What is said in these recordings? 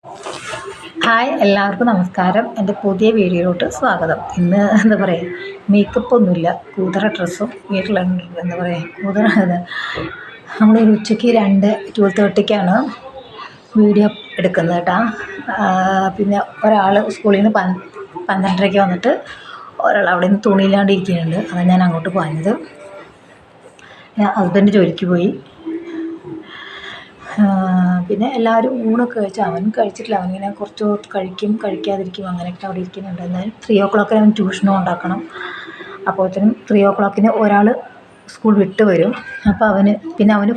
Hi എല്ലാവർക്കും നമസ്കാരം. എൻ്റെ പുതിയ വീഡിയോയിലോട്ട് സ്വാഗതം. ഇന്ന് എന്താ പറയുക, മേക്കപ്പൊന്നുമില്ല, കൂതറ ഡ്രസ്സും വീട്ടിലുണ്ട്. എന്താ പറയുക, കൂതറ നമ്മളൊരു ഉച്ചയ്ക്ക് 12:30ക്കാണ് വീഡിയോ എടുക്കുന്നത് കേട്ടോ. പിന്നെ ഒരാൾ സ്കൂളിൽ നിന്ന് 12:30 വന്നിട്ട് ഒരാൾ അവിടെ നിന്ന് തുണിയില്ലാണ്ട് ഇരിക്കുന്നുണ്ട്. അതാണ് ഞാൻ അങ്ങോട്ട് പോയത്. ഹസ്ബൻഡ് ജോലിക്ക് പോയി. പിന്നെ എല്ലാവരും ഊണൊക്കെ കഴിച്ചു. അവൻ കഴിച്ചിട്ടില്ല, അവനിങ്ങനെ കുറച്ച് കഴിക്കും കഴിക്കാതിരിക്കും അങ്ങനെയൊക്കെ അവിടെ ഇരിക്കുന്നുണ്ട്. എന്നാലും 3 അവൻ ട്യൂഷനും ഉണ്ടാക്കണം. അപ്പോഴത്തേനും 3 ഒരാൾ സ്കൂൾ വിട്ട് വരും. അപ്പോൾ അവന് 4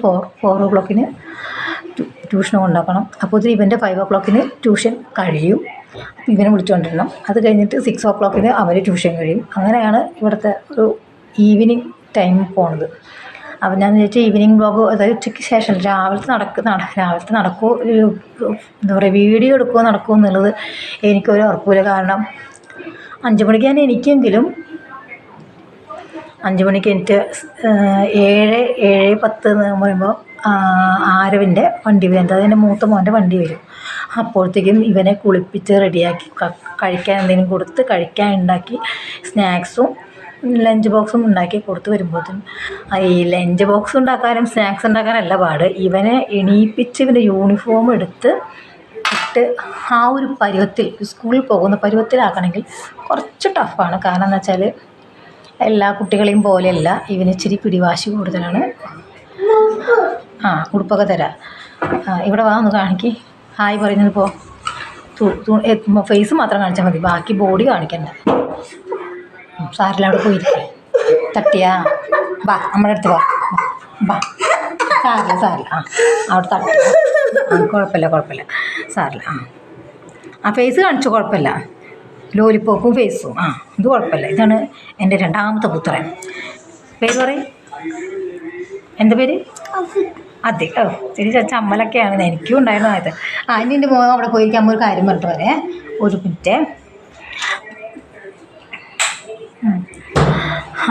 ട്യൂഷനും ഉണ്ടാക്കണം. അപ്പോഴത്തേനും ഇവൻ്റെ 5 ട്യൂഷൻ കഴിയും. അപ്പോൾ ഇവനെ വിളിച്ചുകൊണ്ടിരണം. അത് കഴിഞ്ഞിട്ട് 6 അവന് ട്യൂഷൻ കഴിയും. അങ്ങനെയാണ് ഇവിടുത്തെ ഒരു ഈവനിങ് ടൈം പോണത്. അപ്പം ഞാൻ വിചാരിച്ചു ഈവനിങ് ബ്ലോഗ്, അതായത് ഉച്ചയ്ക്ക് ശേഷം രാവിലത്തെ നടക്കുമോ, എന്താ പറയുക, വീഡിയോ എടുക്കുമോ നടക്കുമോ എന്നുള്ളത് എനിക്കൊരു ഉറപ്പില്ല. കാരണം 5 മണിക്ക് ഞാൻ എനിക്കെങ്കിലും 5 മണിക്ക് എനിക്ക് 7:10 എന്ന് പറയുമ്പോൾ ആരവിൻ്റെ വണ്ടി വരും. അതായത് എൻ്റെ മൂത്ത മോൻ്റെ വണ്ടി വരും. അപ്പോഴത്തേക്കും ഇവനെ കുളിപ്പിച്ച് റെഡിയാക്കി കഴിക്കാൻ എന്തെങ്കിലും കൊടുത്ത് കഴിക്കാൻ ഉണ്ടാക്കി സ്നാക്സും ലഞ്ച് ബോക്സും ഉണ്ടാക്കി കൊടുത്ത് വരുമ്പോഴത്തേനും ഈ ലഞ്ച് ബോക്സ് ഉണ്ടാക്കാനും സ്നാക്സ് ഉണ്ടാക്കാനല്ല പാട്, ഇവനെ എണീപ്പിച്ച് ഇവൻ്റെ യൂണിഫോം ഇട്ട് ആ ഒരു പരുവത്തിൽ സ്കൂളിൽ പോകുന്ന പരുവത്തിലാക്കണമെങ്കിൽ കുറച്ച് ടഫാണ്. കാരണം എന്ന് വെച്ചാൽ എല്ലാ കുട്ടികളെയും പോലെയല്ല, ഇവന് ഇച്ചിരി പിടിവാശി കൂടുതലാണ്. ഉടുപ്പൊക്കെ തരാം. ഇവിടെ വാ ഒന്ന് കാണിക്ക്. ഹായ് പറയുന്നത് ഫേസ് മാത്രം കാണിച്ചാൽ മതി, ബാക്കി ബോഡി കാണിക്കണ്ട. സാറിൽ അവിടെ പോയിരിക്കും. തട്ടിയാ ബാ, നമ്മുടെ അടുത്ത് ബാ. സാറില്ല അവിടെ തട്ടി. കുഴപ്പമില്ല സാറില്ല. ഫേസ് കാണിച്ചു, കുഴപ്പമില്ല. ലോലിപ്പോപ്പും ഫേസും ഇത് കുഴപ്പമില്ല. ഇതാണ് എൻ്റെ 2ാമത്തെ പുത്രൻ. പേര് പറയും, എന്താ പേര്? അതെ. ശരി, ചമ്മലൊക്കെയാണ്. എനിക്കും ഉണ്ടായിരുന്നു ആയത്. ഇനി എൻ്റെ മോൻ അവിടെ പോയിരിക്കാൻ ഒരു കാര്യം പറഞ്ഞിട്ട് വരെ, ഒരു മിനിറ്റ്.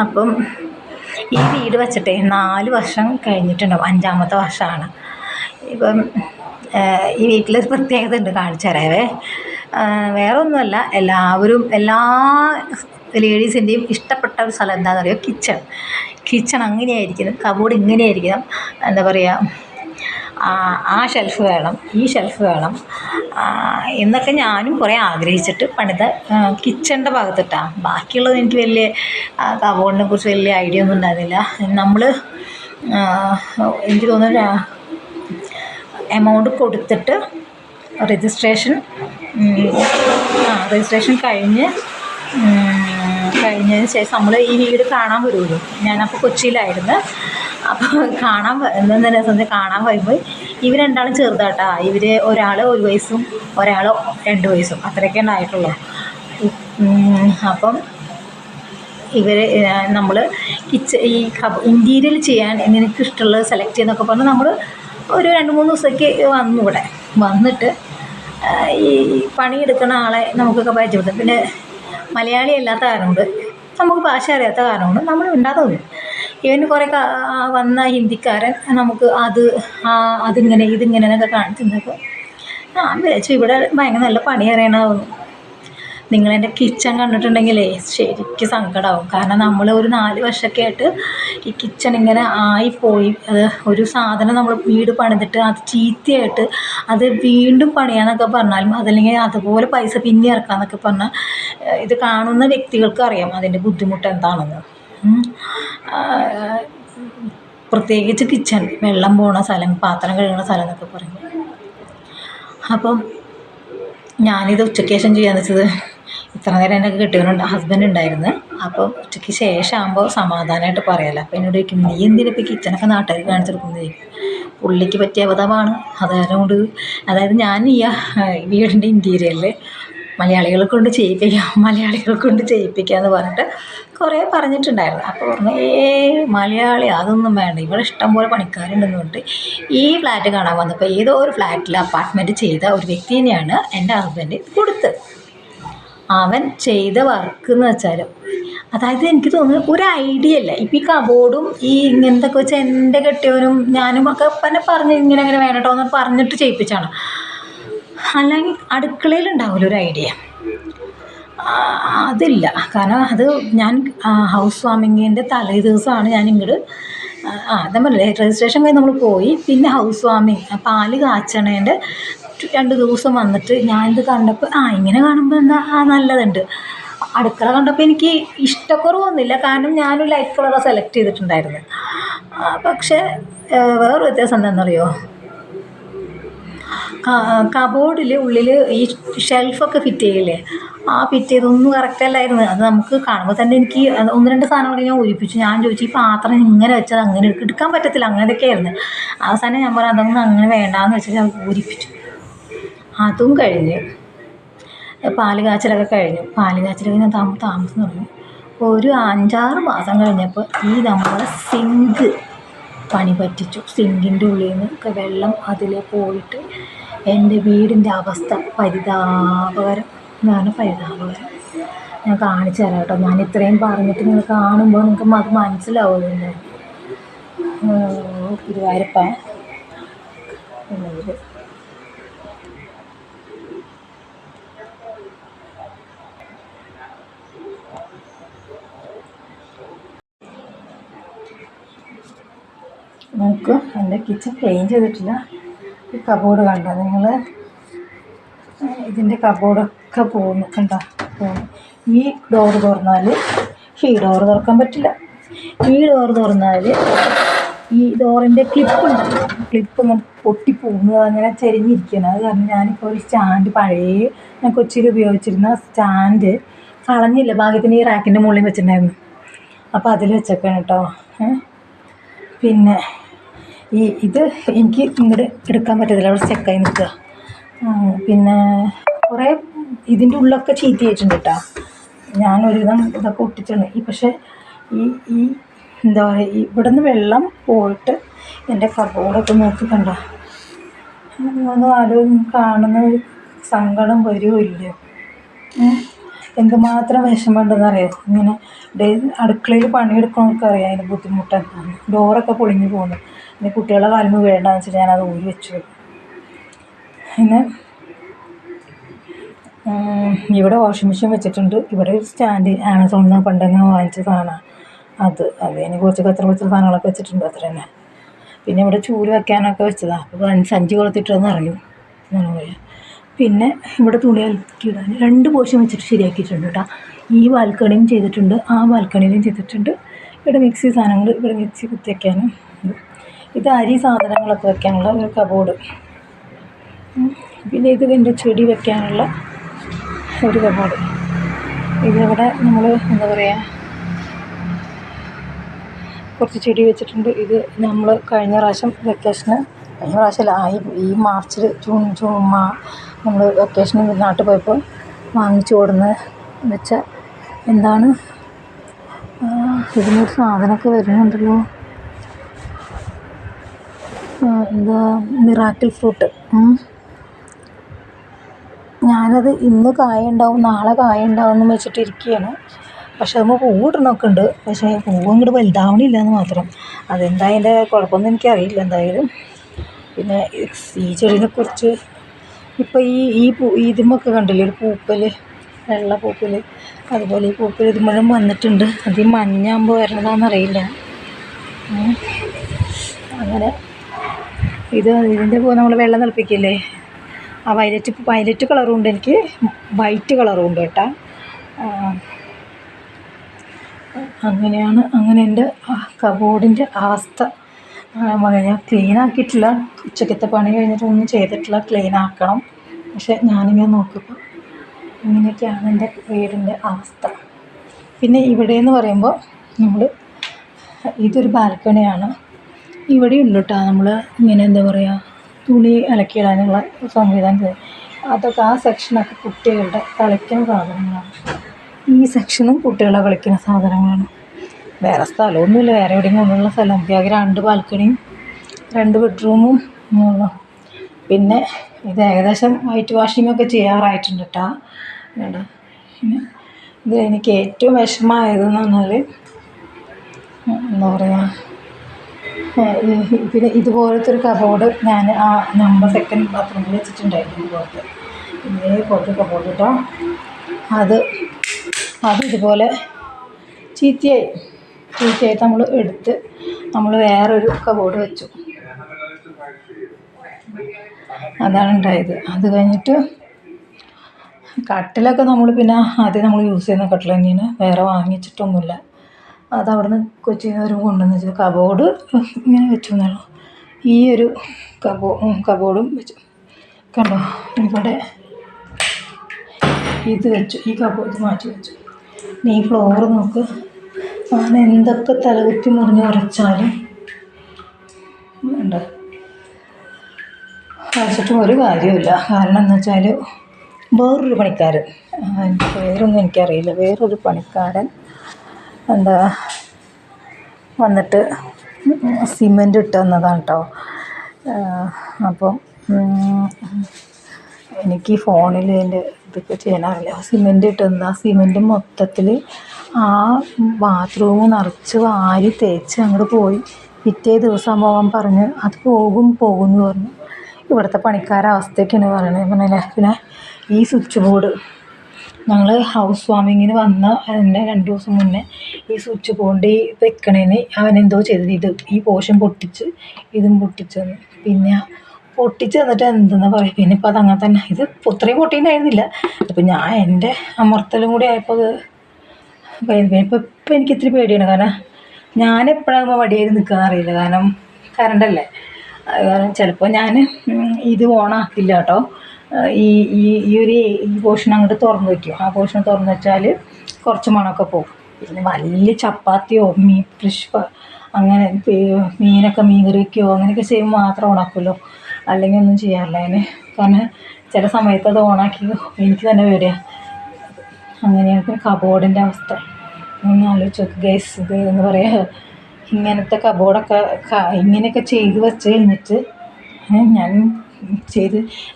അപ്പം ഈ വീട് വച്ചിട്ട് 4 വർഷം കഴിഞ്ഞിട്ടുണ്ടാവും, 5ാമത്തെ വർഷമാണ്. ഇപ്പം ഈ വീട്ടിലൊരു പ്രത്യേകത ഉണ്ട്, കാണിച്ചു തരാവേ. വേറെ ഒന്നുമല്ല, എല്ലാ ലേഡീസിൻ്റെയും ഇഷ്ടപ്പെട്ട ഒരു സ്ഥലം എന്താണെന്ന് അറിയുമോ? കിച്ചൺ അങ്ങനെയായിരിക്കണം, കബോർഡ് ഇങ്ങനെയായിരിക്കണം. എന്താ പറയുക, ആ ഷെൽഫ് വേണം, ഈ ഷെൽഫ് വേണം എന്നൊക്കെ ഞാനും കുറേ ആഗ്രഹിച്ചിട്ട് പണിത കിച്ചണിൻ്റെ ഭാഗത്തിട്ടാണ്. ബാക്കിയുള്ളത് എനിക്ക് വലിയ കബോർഡിനെ കുറിച്ച് വലിയ ഐഡിയ ഒന്നും ഉണ്ടായിരുന്നില്ല. നമ്മൾ എനിക്ക് തോന്നുന്നു എമൗണ്ട് കൊടുത്തിട്ട് രജിസ്ട്രേഷൻ കഴിഞ്ഞതിന് ശേഷം നമ്മൾ ഈ വീട് കാണാൻ വരുമല്ലോ. ഞാനപ്പോൾ കൊച്ചിയിലായിരുന്നു. അപ്പോൾ കാണാൻ വരുമ്പോൾ ഇവർ രണ്ടാളും ചെറുതാട്ടാ. ഒരാൾ 1 വയസ്സും ഒരാൾ 2 വയസ്സും അത്രയൊക്കെ ഉണ്ടായിട്ടുള്ളൂ. അപ്പം നമ്മൾ ഈ ഇൻറ്റീരിയൽ ചെയ്യാൻ എനിക്ക് ഇഷ്ടമുള്ളത് സെലക്ട് ചെയ്യുന്നൊക്കെ പറഞ്ഞ് നമ്മൾ ഒരു 2-3 ദിവസമൊക്കെ വന്നിട്ട് ഈ പണിയെടുക്കുന്ന ആളെ നമുക്കൊക്കെ പരിചയപ്പെടുത്തും. പിന്നെ മലയാളി അല്ലാത്ത കാരണമുണ്ട്, നമുക്ക് ഭാഷ അറിയാത്ത കാരണമുണ്ട്, നമ്മൾ ഉണ്ടാകാതെ വരും. ഇവന് കുറേ വന്ന ഹിന്ദിക്കാരൻ നമുക്ക് അതിങ്ങനെ ഇതിങ്ങനെ എന്നൊക്കെ കാണിച്ചിരുന്നപ്പോൾ ഞാൻ വിചാരിച്ചു ഇവിടെ ഭയങ്കര നല്ല പണി അറിയണമാവും. നിങ്ങളെൻ്റെ കിച്ചൺ കണ്ടിട്ടുണ്ടെങ്കിലേ ശരിക്കും സങ്കടമാവും. കാരണം നമ്മൾ ഒരു 4 വർഷമൊക്കെ ആയിട്ട് ഈ കിച്ചൺ ഇങ്ങനെ ആയിപ്പോയി. അത് ഒരു സാധനം നമ്മൾ വീട് പണിതിട്ട് അത് ചീത്തയായിട്ട് അത് വീണ്ടും പണിയാന്നൊക്കെ പറഞ്ഞാലും അതല്ലെങ്കിൽ അതുപോലെ പൈസ പിന്നെ ഇറക്കാമെന്നൊക്കെ പറഞ്ഞാൽ ഇത് കാണുന്ന വ്യക്തികൾക്ക് അറിയാം അതിൻ്റെ ബുദ്ധിമുട്ട് എന്താണെന്ന്. പ്രത്യേകിച്ച് കിച്ചൺ, വെള്ളം പോണ സ്ഥലം, പാത്രം കഴുകുന്ന സ്ഥലം എന്നൊക്കെ പറയുമ്പോൾ. അപ്പം ഞാനിത് ഉച്ചയ്ക്ക് ശേഷം ചെയ്യാന്ന് വെച്ചത്, ഇത്ര നേരം എൻ്റെ കെട്ടിയവനുണ്ട്, ഹസ്ബൻഡ് ഉണ്ടായിരുന്നു. അപ്പോൾ ഉച്ചയ്ക്ക് ശേഷം ആകുമ്പോൾ സമാധാനമായിട്ട് പറയാമല്ലോ. അപ്പോൾ എന്നോട് ചോദിക്കും, നീ എന്തിനിപ്പോൾ കിച്ചണൊക്കെ നാട്ടുകാർ കാണിച്ചെടുക്കുന്നത് ചോദിക്കും. പുള്ളിക്ക് പറ്റിയ അബദ്ധമാണ്. അതായത് ഞാൻ ഈ വീടിൻ്റെ ഇൻറ്റീരിയറിൽ മലയാളികളെ കൊണ്ട് ചെയ്യിപ്പിക്കാമെന്ന് പറഞ്ഞിട്ട് കുറേ പറഞ്ഞിട്ടുണ്ടായിരുന്നു. അപ്പോൾ പറഞ്ഞു, മലയാളി അതൊന്നും വേണ്ട, ഇവിടെ ഇഷ്ടംപോലെ പണിക്കാരുണ്ടെന്ന് പറഞ്ഞിട്ട് ഈ ഫ്ലാറ്റ് കാണാൻ വന്നപ്പോൾ ഏതോ ഒരു ഫ്ലാറ്റിൽ അപ്പാർട്ട്മെൻറ്റ് ചെയ്ത ഒരു വ്യക്തി തന്നെയാണ് എൻ്റെ ഹസ്ബൻഡ് കൊടുത്തത്. അവൻ ചെയ്ത വർക്ക് എന്ന് വെച്ചാൽ, അതായത് എനിക്ക് തോന്നുന്നു ഒരു ഐഡിയ അല്ല. ഇപ്പം ഈ കബോർഡും ഈ ഇങ്ങനത്തെ വെച്ചാൽ എൻ്റെ കെട്ടിയവനും ഞാനും ഒക്കെ പറഞ്ഞ് ഇങ്ങനെ വേണം കേട്ടോ എന്ന് പറഞ്ഞിട്ട് ചെയ്യിപ്പിച്ചാണ്. അല്ലെങ്കിൽ അടുക്കളയിലുണ്ടാവില്ല ഒരു ഐഡിയ. അതില്ല. കാരണം അത് ഞാൻ ഹൗസ് വാമിങ്ങിൻ്റെ തലേ ദിവസമാണ് ഞാൻ ഇങ്ങോട്ട് അതേ പറഞ്ഞില്ലേ രജിസ്ട്രേഷൻ കഴിഞ്ഞ് നമ്മൾ പോയി. പിന്നെ ഹൗസ് വാമിങ് പാല് കാച്ചണേൻ്റെ 2 ദിവസം വന്നിട്ട് ഞാനിത് കണ്ടപ്പോൾ ഇങ്ങനെ കാണുമ്പോൾ എന്താ നല്ലതുണ്ട്. അടുക്കള കണ്ടപ്പോൾ എനിക്ക് ഇഷ്ടക്കുറവൊന്നുമില്ല. കാരണം ഞാനൊരു ലൈറ്റ് കളറാണ് സെലക്ട് ചെയ്തിട്ടുണ്ടായിരുന്നത്. പക്ഷേ വേറൊരു വ്യത്യാസം എന്താണെന്നറിയോ, കബോർഡിൽ ഉള്ളിൽ ഈ ഷെൽഫൊക്കെ ഫിറ്റ് ചെയ്യില്ലേ, ഫിറ്റ് ചെയ്തൊന്നും കറക്റ്റ് അല്ലായിരുന്നു. അത് നമുക്ക് കാണുമ്പോൾ തന്നെ എനിക്ക് 1-2 സാധനങ്ങൾ ഞാൻ ഒഴിപ്പിച്ചു. ഞാൻ ചോദിച്ചു ഈ പാത്രം ഇങ്ങനെ വെച്ചാൽ അങ്ങനെ എടുക്കാൻ പറ്റത്തില്ല, അങ്ങനെയൊക്കെയായിരുന്നു. അവസാനം ഞാൻ പറഞ്ഞു അതൊന്നും അങ്ങനെ വേണ്ടാന്ന് വെച്ചാൽ ഞാൻ ഒഴിപ്പിച്ചു. അതും കഴിഞ്ഞ് പാല് കാച്ചലൊക്കെ കഴിഞ്ഞു. പാല് കാച്ചൽ കഴിഞ്ഞാൽ താമസം തുടങ്ങി. ഒരു 5-6 മാസം കഴിഞ്ഞപ്പോൾ ഈ നമ്മുടെ സിങ്ക് പണി പറ്റിച്ചു. സിങ്കിൻ്റെ ഉള്ളിൽ നിന്ന് വെള്ളം അതിൽ പോയിട്ട് എൻ്റെ വീടിൻ്റെ അവസ്ഥ പരിതാപകരം. എന്നാണ് പരിതാപകരം. ഞാൻ കാണിച്ചു തരാം കേട്ടോ. ഞാൻ ഇത്രയും പറഞ്ഞിട്ട് നിങ്ങൾ കാണുമ്പോൾ നിങ്ങൾക്ക് അത് മനസ്സിലാവുമല്ലോ. ഗുരുവായൂരപ്പ ഇത് നമുക്ക് എൻ്റെ കിച്ചൺ ക്ലീൻ ചെയ്തിട്ടില്ല. ഈ കബോർഡ് കണ്ടോ നിങ്ങൾ, ഇതിൻ്റെ കബോർഡൊക്കെ പോകുന്നു കണ്ടോ, പോകുന്നു. ഈ ഡോറ് തുറന്നാൽ ഈ ഡോറ് തുറക്കാൻ പറ്റില്ല. ഈ ഡോറ് തുറന്നാൽ ഈ ഡോറിൻ്റെ ക്ലിപ്പുണ്ടല്ലോ, ക്ലിപ്പ് ഇങ്ങനെ പൊട്ടിപ്പോകുന്നത്, അങ്ങനെ ചെരിഞ്ഞിരിക്കണം. അത് കാരണം ഞാനിപ്പോൾ ഒരു സ്റ്റാൻഡ് പഴയ ഞാൻ കൊച്ചിയിൽ ഉപയോഗിച്ചിരുന്ന സ്റ്റാൻഡ് കളഞ്ഞില്ല, ഭാഗ്യത്തിന് ഈ റാക്കിൻ്റെ മുകളിൽ വെച്ചിട്ടുണ്ടായിരുന്നു. അപ്പോൾ അതിൽ വെച്ചേക്കാണ് കേട്ടോ. പിന്നെ ഇത് എനിക്ക് ഇങ്ങോട്ട് എടുക്കാൻ പറ്റത്തില്ല, അവിടെ സ്റ്റക്കായി നിൽക്കുക. പിന്നെ കുറേ ഇതിൻ്റെ ഉള്ളൊക്കെ ചീത്തി വെച്ചിട്ടുണ്ട് കേട്ടോ. ഞാനൊരുവിധം ഇതൊക്കെ ഒട്ടിച്ചിട്ടുണ്ട്. പക്ഷേ ഈ എന്താ പറയുക, ഇവിടെ നിന്ന് വെള്ളം പോയിട്ട് എൻ്റെ കബോർഡൊക്കെ നോക്കി കണ്ടോ, ആലോചിച്ച് കാണുന്ന ഒരു സങ്കടം വരുമോ ഇല്ലയോ. എന്തുമാത്രം വിഷമമുണ്ടെന്നറിയോ. ഇങ്ങനെ അടുക്കളയിൽ പണിയെടുക്കണവർക്കറിയാം അതിന് ബുദ്ധിമുട്ടെന്താണ്. ഡോറൊക്കെ പൊളിഞ്ഞു പോകുന്നു. പിന്നെ കുട്ടികളെ കാലം വേണ്ടാന്ന് വെച്ചിട്ട് ഞാനത് ഊരി വെച്ചു. പിന്നെ ഇവിടെ വാഷിംഗ് മെഷീൻ വെച്ചിട്ടുണ്ട്. ഇവിടെ ഒരു സ്റ്റാൻഡ് ആമസോണിൽ നിന്ന് പണ്ടങ്ങ് വാങ്ങിച്ച സാധനമാണ്. അത് അതിന് കുറച്ച് സാധനങ്ങളൊക്കെ വെച്ചിട്ടുണ്ട്, അത്ര തന്നെ. പിന്നെ ഇവിടെ ചൂല് വെക്കാനൊക്കെ വെച്ചതാണ്. അപ്പോൾ സഞ്ചി കൊളുത്തിട്ടെന്ന് അറിയും എന്നാണ് പറയുക. പിന്നെ ഇവിടെ തുണി അലക്കിയിടാൻ 2 പോർഷൻ വെച്ചിട്ട് ശരിയാക്കിയിട്ടുണ്ട് കേട്ടോ. ഈ ബാൽക്കണിയും ചെയ്തിട്ടുണ്ട്, ആ ബാൽക്കണിയിലും ചെയ്തിട്ടുണ്ട്. ഇവിടെ മിക്സി സാധനങ്ങൾ, ഇവിടെ മിക്സി കുത്തി വയ്ക്കാനും, ഇത് അരി സാധനങ്ങളൊക്കെ വയ്ക്കാനുള്ള ഒരു കബോർഡ്. പിന്നെ ഇത് എൻ്റെ ചെടി വയ്ക്കാനുള്ള ഒരു കബോർഡ്. ഇതിവിടെ നമ്മൾ എന്താ പറയുക, കുറച്ച് ചെടി വെച്ചിട്ടുണ്ട്. ഇത് നമ്മൾ കഴിഞ്ഞ പ്രാവശ്യം ഈ മാർച്ചിൽ നമ്മൾ വെക്കേഷന് നാട്ടിൽ പോയപ്പോൾ വാങ്ങിച്ചു കൊടുന്ന് വെച്ച എന്താണ്, ഇതിനൊരു സാധനമൊക്കെ വരുന്നുണ്ടല്ലോ, എന്താ മിറാക്കിൾ ഫ്രൂട്ട്. ഞാനത് ഇന്ന് കായ ഉണ്ടാവും നാളെ കായ ഉണ്ടാവും എന്ന് വെച്ചിട്ടിരിക്കുകയാണ്. പക്ഷെ നമ്മൾ പൂവിടണമൊക്കെ ഉണ്ട്. പക്ഷേ പൂവ് ഇങ്ങോട്ട് വലുതാവണില്ല എന്ന് മാത്രം. അതെന്താ അതിൻ്റെ കുഴപ്പമൊന്നും എനിക്കറിയില്ല എന്തായാലും. പിന്നെ ഈ ചെടീനെക്കുറിച്ച് ഇപ്പോൾ ഇതുമൊക്കെ കണ്ടില്ലേ ഒരു പൂപ്പൽ, വെള്ള പൂപ്പൽ, അതുപോലെ ഈ പൂപ്പൽ ഇതുമ്പോഴും വന്നിട്ടുണ്ട്. അത് ഈ മഞ്ഞാകുമ്പോൾ വരണതാണെന്നറിയില്ല. അങ്ങനെ ഇതിൻ്റെ നമ്മൾ വെള്ളം തിളപ്പിക്കില്ലേ, ആ വയലറ്റ് കളറും ഉണ്ട്, എനിക്ക് വൈറ്റ് കളറും ഉണ്ട് കേട്ടോ. അങ്ങനെയാണ്. അങ്ങനെ എൻ്റെ കബോർഡിൻ്റെ അവസ്ഥ. ഞാൻ ക്ലീൻ ആക്കിയിട്ടില്ല, ഉച്ചക്കത്തെ പണി കഴിഞ്ഞിട്ട് ഒന്നും ചെയ്തിട്ടില്ല, ക്ലീൻ ആക്കണം. പക്ഷെ ഞാനിങ്ങനെ നോക്കിയപ്പോൾ ഇങ്ങനെയൊക്കെയാണ് എൻ്റെ വീടിൻ്റെ അവസ്ഥ. പിന്നെ ഇവിടെയെന്ന് പറയുമ്പോൾ ഇതൊരു ബാൽക്കണിയാണ്. ഇവിടെ ഉണ്ട് കേട്ടോ നമ്മൾ ഇങ്ങനെ എന്താ പറയുക, തുണി അലക്കിയിടാനുള്ള സംവിധാനം. അതൊക്കെ ആ സെക്ഷനൊക്കെ കുട്ടികളുടെ കളിക്കുന്ന സാധനങ്ങളാണ്. ഈ സെക്ഷനും കുട്ടികളെ കളിക്കുന്ന സാധനങ്ങളാണ്. വേറെ സ്ഥലമൊന്നുമില്ല, വേറെ എവിടെയും കൊണ്ടുള്ള സ്ഥലം. ആകെ 2 ബാൽക്കണിയും 2 ബെഡ്റൂമും ഉള്ളു. പിന്നെ ഇത് ഏകദേശം വൈറ്റ് വാഷിങ്ങൊക്കെ ചെയ്യാറായിട്ടുണ്ട് കേട്ടോ. പിന്നെ ഇത് എനിക്ക് ഏറ്റവും വിഷമമായതെന്ന് പറഞ്ഞാൽ എന്താ പറയുക, പിന്നെ ഇതുപോലത്തെ ഒരു കബോർഡ് ഞാൻ നമ്മുടെ സെക്കൻഡ് ബാത്റൂമിൽ വെച്ചിട്ടുണ്ടായിരുന്നു. ഇതേപോലത്തെ കബോർഡ് കേട്ടോ. അത് ഇതുപോലെ ചീത്തയായിട്ട് നമ്മൾ എടുത്ത് നമ്മൾ വേറൊരു കബോർഡ് വെച്ചു. അതാണ് ഉണ്ടായത്. അത് കഴിഞ്ഞിട്ട് കട്ടിലൊക്കെ നമ്മൾ പിന്നെ ആദ്യം നമ്മൾ യൂസ് ചെയ്യുന്ന കട്ടിൽ തന്നെയാണ്, വേറെ വാങ്ങിച്ചിട്ടൊന്നുമില്ല. അതവിടെ നിന്ന് കൊച്ചിയിൽ നിന്ന് കൊണ്ടുവന്ന് വെച്ചത്. കബോർഡ് ഇങ്ങനെ വെച്ചു എന്നുള്ളൂ. ഈ ഒരു കബോർഡും വെച്ചു കണ്ടോ. ഇവിടെ ഇത് വെച്ചു, ഈ കബോർഡ് മാറ്റി വെച്ചു. ഈ ഫ്ലോർ നോക്ക്, ഞാൻ എന്തൊക്കെ തലകുത്തി മുറിഞ്ഞ് ഉരച്ചാലും ഉണ്ടോ വരച്ചിട്ടും ഒരു കാര്യമില്ല. കാരണം എന്ന് വെച്ചാൽ വേറൊരു പണിക്കാരൻ, പേരൊന്നും എനിക്കറിയില്ല, വേറൊരു പണിക്കാരൻ എന്താ വന്നിട്ട് സിമൻറ്റ് ഇട്ട് തന്നതാണ് കേട്ടോ. അപ്പം എനിക്ക് ഈ ഫോണിൽ ഇതിൻ്റെ ഇതൊക്കെ ചെയ്യാനറിയില്ല. സിമൻറ്റ് ഇട്ട് തന്നത്, ആ സിമൻറ്റ് മൊത്തത്തിൽ ആ ബാത്റൂം നിറച്ച് വാരി തേച്ച് അങ്ങോട്ട് പോയി. പിറ്റേ ദിവസം പോകാൻ പറഞ്ഞ് അത് പോകും എന്ന് പറഞ്ഞു. ഇവിടുത്തെ പണിക്കാരുടെ അവസ്ഥയൊക്കെയാണ് പറയണത്. പറഞ്ഞില്ലേ. പിന്നെ ഈ സ്വിച്ച് ബോർഡ് ഞങ്ങൾ ഹൗസ് വാമിങ്ങിന് വന്ന അതിൻ്റെ 2 ദിവസം മുന്നേ ഈ സ്വിച്ച് ബോർഡ് വെക്കണേന് അവനെന്തോ ചെയ്തത്, ഈ പോർഷൻ പൊട്ടിച്ച് ഇതും പൊട്ടിച്ചെന്ന്. പിന്നെ പൊട്ടിച്ച് തന്നിട്ട് എന്തെന്നാ പറയുക. പിന്നെ ഇപ്പം അതങ്ങനെ തന്നെ, ഇത് ഇത്രയും പൊട്ടിയിട്ടുണ്ടായിരുന്നില്ല. ഇപ്പം ഞാൻ എൻ്റെ അമർത്തലും കൂടി ആയപ്പോൾ ഇപ്പം എനിക്ക് ഇത്തിരി പേടിയാണ്. കാരണം ഞാൻ എപ്പോഴാകുമ്പോൾ വടിയേരി നിൽക്കുകയെന്ന് അറിയില്ല. കാരണം കറണ്ടല്ലേ. കാരണം ചിലപ്പോൾ ഞാൻ ഇത് ഓണാക്കില്ല കേട്ടോ. ഈ പോർഷൻ അങ്ങോട്ട് തുറന്ന് വയ്ക്കും. ആ പോർഷൻ തുറന്ന് വെച്ചാൽ കുറച്ച് മണമൊക്കെ പോകും. പിന്നെ വലിയ ചപ്പാത്തിയോ ഫിഷ് അങ്ങനെ മീനൊക്കെ മീൻ കറി വയ്ക്കുകയോ അങ്ങനെയൊക്കെ ചെയ്യുമ്പോൾ മാത്രം ഓണാക്കുമല്ലോ, അല്ലെങ്കിൽ ഒന്നും ചെയ്യാറില്ല അതിന്. കാരണം ചില സമയത്ത് അത് ഓണാക്കി എനിക്ക് തന്നെ പേടിയാണ്. അങ്ങനെയാണ്. പിന്നെ കബോർഡിൻ്റെ അവസ്ഥ ഒന്ന് ആലോചിച്ച് നോക്ക് ഗൈസ്. ഇത് എന്ന് പറയുക, ഇങ്ങനത്തെ കബോർഡൊക്കെ ഇങ്ങനെയൊക്കെ ചെയ്ത് വെച്ച് കഴിഞ്ഞിട്ട് ഞാൻ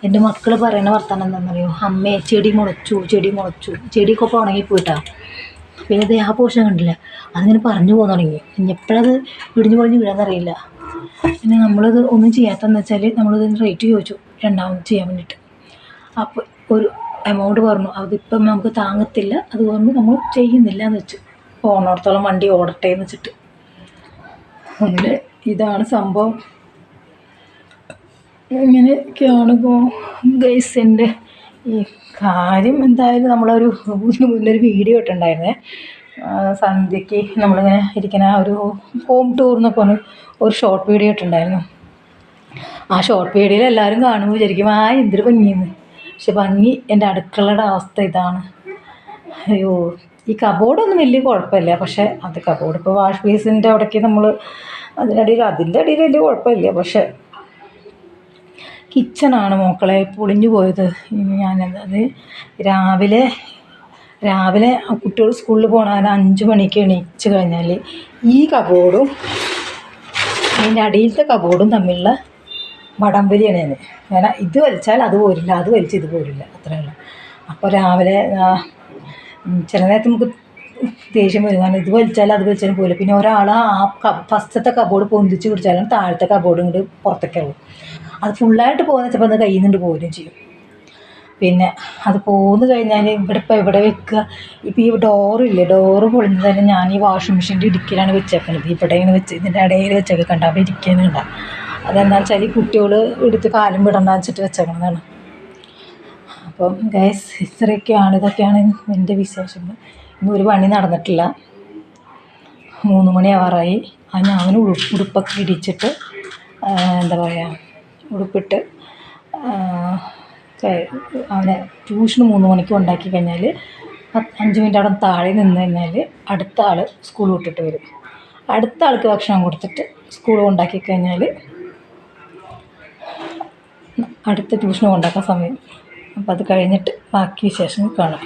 എൻ്റെ മക്കൾ പറയുന്ന വർത്തമാനം എന്താണെന്നറിയോ, അമ്മേ ചെടി മുളച്ചു, ചെടിയൊക്കെ ഇപ്പോൾ ഉണങ്ങിപ്പോയിട്ടാണ്. പിന്നെ ഇത് ആ പോർഷൻ കണ്ടില്ല, അതിങ്ങനെ പറഞ്ഞു പോകാൻ തുടങ്ങി. ഇനി എപ്പോഴത് ഇടിഞ്ഞു പൊളിഞ്ഞ് വീഴാന്നറിയില്ല. പിന്നെ നമ്മളിത് ഒന്നും ചെയ്യാത്തതെന്ന് വെച്ചാൽ നമ്മളിതിന് റേറ്റ് ചോദിച്ചു രണ്ടാമത് ചെയ്യാൻ വേണ്ടിയിട്ട്. അപ്പോൾ ഒരു എമൗണ്ട് പറഞ്ഞു, അതിപ്പം നമുക്ക് താങ്ങത്തില്ല, അത് പറഞ്ഞു നമ്മൾ ചെയ്യുന്നില്ല എന്ന് വെച്ചു. പോകണോടത്തോളം വണ്ടി ഓടട്ടെ എന്ന് വെച്ചിട്ട്. അങ്ങനെ ഇതാണ് സംഭവം. ഇങ്ങനെയൊക്കെയാണ് ഗൈസിൻ്റെ ഈ കാര്യം. എന്തായാലും നമ്മളൊരു മുന്നൊരു വീഡിയോ ഇട്ടുണ്ടായിരുന്നേ, സന്ധ്യയ്ക്ക് നമ്മളിങ്ങനെ ഇരിക്കുന്ന ഒരു ഹോം ടൂർ എന്നൊക്കെ പറഞ്ഞ് ഒരു ഷോർട്ട് വീഡിയോ ഇട്ടുണ്ടായിരുന്നു. ആ ഷോർട്ട് വീഡിയോയിൽ എല്ലാവരും കാണുമ്പോൾ വിചാരിക്കും എന്തൊരു ഭംഗിയെന്ന്. പക്ഷെ ഭംഗി എൻ്റെ അടുക്കളയുടെ അവസ്ഥ ഇതാണ്. അയ്യോ, ഈ കബോർഡൊന്നും വലിയ കുഴപ്പമില്ല. പക്ഷേ അത് കബോർഡ് ഇപ്പോൾ വാഷ് ബേസിൻ്റെ അവിടേക്ക് നമ്മൾ അതിൻ്റെ അടിയിൽ വലിയ കുഴപ്പമില്ല. പക്ഷേ കിച്ചണാണ് മക്കളെ പൊളിഞ്ഞു പോയത്. ഞാനത് രാവിലെ കുട്ടികൾ സ്കൂളിൽ പോകണ 5 മണിക്ക് എണീച്ച് കഴിഞ്ഞാൽ ഈ കബോർഡും അതിൻ്റെ അടിയിലത്തെ കബോർഡും തമ്മിലുള്ള വടംവലിയാണ് ഞാൻ. കാരണം ഇത് വലിച്ചാൽ അത് പോരില്ല, അത് വലിച്ച് ഇത് പോരില്ല, അത്രയുള്ളൂ. അപ്പോൾ രാവിലെ ചില നേരത്ത് നമുക്ക് ദേഷ്യം വരും. കാരണം ഇത് വലിച്ചാൽ അത് വലിച്ചാലും പോരില്ല. പിന്നെ ഒരാൾ ഫസ്റ്റത്തെ കബോർഡ് പൊന്തിച്ച് പിടിച്ചാലും താഴത്തെ കബോർഡ് ഇങ്ങോട്ട് പുറത്തേക്കാവും. അത് ഫുള്ളായിട്ട് പോകുന്ന വെച്ചപ്പോൾ അത് കയ്യിൽ നിന്നിട്ട് പോരുകയും ചെയ്യും. പിന്നെ അത് പോന്നു കഴിഞ്ഞാൽ ഇവിടെ വെക്കുക. ഇപ്പോൾ ഈ ഡോറ് പൊളിഞ്ഞ് തന്നെ ഞാൻ ഈ വാഷിംഗ് മെഷീൻ്റെ ഇടുക്കിലാണ് വെച്ചേക്കണത്. ഇവിടെയാണ് വെച്ച് ഇതിൻ്റെ ഇടയിൽ വെച്ചൊക്കെ കണ്ട അപ്പോൾ ഇരിക്കാനുണ്ട. അതെന്താണെന്ന് വെച്ചാൽ ഈ കുട്ടികൾ എടുത്ത് കാലും വിടണ്ടെന്ന് വെച്ചിട്ട് വെച്ചേക്കണതാണ്. അപ്പം ഗൈസ് ഇതൊക്കെയാണ് എൻ്റെ വിശേഷങ്ങൾ. ഇന്ന് ഒരു പണി നടന്നിട്ടില്ല. 3 മണിയാവാറായി. അത് ഞാൻ ഉടുപ്പൊക്കെ ഇടിച്ചിട്ട് എന്താ പറയുക, ഉടുപ്പിട്ട് അവനെ ട്യൂഷന് 3 മണിക്ക് ഉണ്ടാക്കി കഴിഞ്ഞാൽ 5 മിനിറ്റ് അവിടെ താഴെ നിന്ന് കഴിഞ്ഞാൽ അടുത്ത ആൾ സ്കൂൾ വിട്ടിട്ട് വരും. അടുത്ത ആൾക്ക് ഭക്ഷണം കൊടുത്തിട്ട് സ്കൂൾ കൊണ്ടാക്കി കഴിഞ്ഞാൽ അടുത്ത ട്യൂഷന് കൊണ്ടാക്കാൻ സമയം. അപ്പോൾ അത് കഴിഞ്ഞിട്ട് ബാക്കി വിശേഷം കാണാം.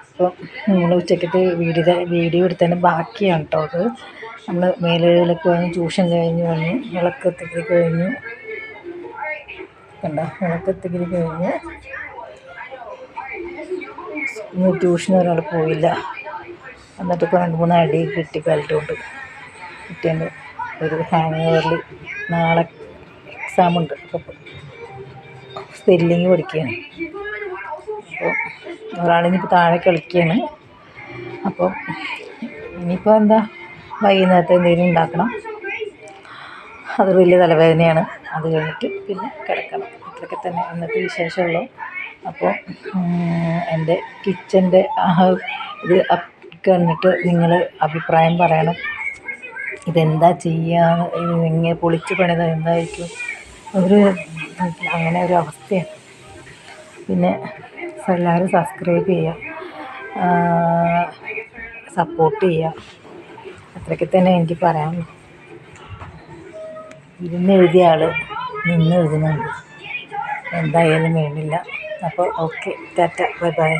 അപ്പോൾ നമ്മൾ ഉച്ചക്കത്തെ വീഡിയോ എടുത്തതിന് ബാക്കിയാണ് കേട്ടോ അത്. നമ്മൾ മേലുകളിലൊക്കെ വന്ന് ട്യൂഷൻ കഴിഞ്ഞ് വന്ന് വിളക്കെത്തിക്കൽ കഴിഞ്ഞു. വിളക്കെത്തിക്കൽ കഴിഞ്ഞ് ട്യൂഷന് ഒരാൾ പോയില്ല. എന്നിട്ടിപ്പോൾ 2-3 അടി കിട്ടി ബെൽറ്റ് കൊണ്ട് കിട്ടിയത്. ഒരു ഹാങ് ഓവറിൽ നാളെ എക്സാമുണ്ട്. അപ്പോൾ സ്പെല്ലിങ് പഠിക്കുകയാണ്. അപ്പോൾ ഒരാളിനിപ്പോൾ താഴെ കളിക്കുകയാണ്. അപ്പോൾ ഇനിയിപ്പോൾ എന്താ വൈകുന്നേരത്തെ എന്തെങ്കിലും ഉണ്ടാക്കണം. അത് വലിയ തലവേദനയാണ്. അത് കഴിഞ്ഞിട്ട് പിന്നെ കിടക്കണം. ഇത്രയൊക്കെ തന്നെ ഇന്നത്തെ വിശേഷമുള്ളൂ. അപ്പോൾ എൻ്റെ കിച്ചൻ്റെ ഇത് കണ്ടിട്ട് നിങ്ങൾ അഭിപ്രായം പറയണം. ഇതെന്താ ചെയ്യുക, ഇത് എങ്ങനെ പൊളിച്ച് പണിത് എന്തായിരിക്കും അങ്ങനെ ഒരു അവസ്ഥയാണ്. പിന്നെ എല്ലാവരും സബ്സ്ക്രൈബ് ചെയ്യുക, സപ്പോർട്ട് ചെയ്യുക. അത്രയൊക്കെ തന്നെ എനിക്ക് പറയാനുള്ളൂ. ഇരുന്ന് എഴുതിയ ആൾ നിന്ന് എഴുതുന്നുണ്ട്. എന്തായാലും വേണ്ടില്ല. അപ്പോൾ ഓക്കെ, ടാറ്റ, ബൈ ബൈ.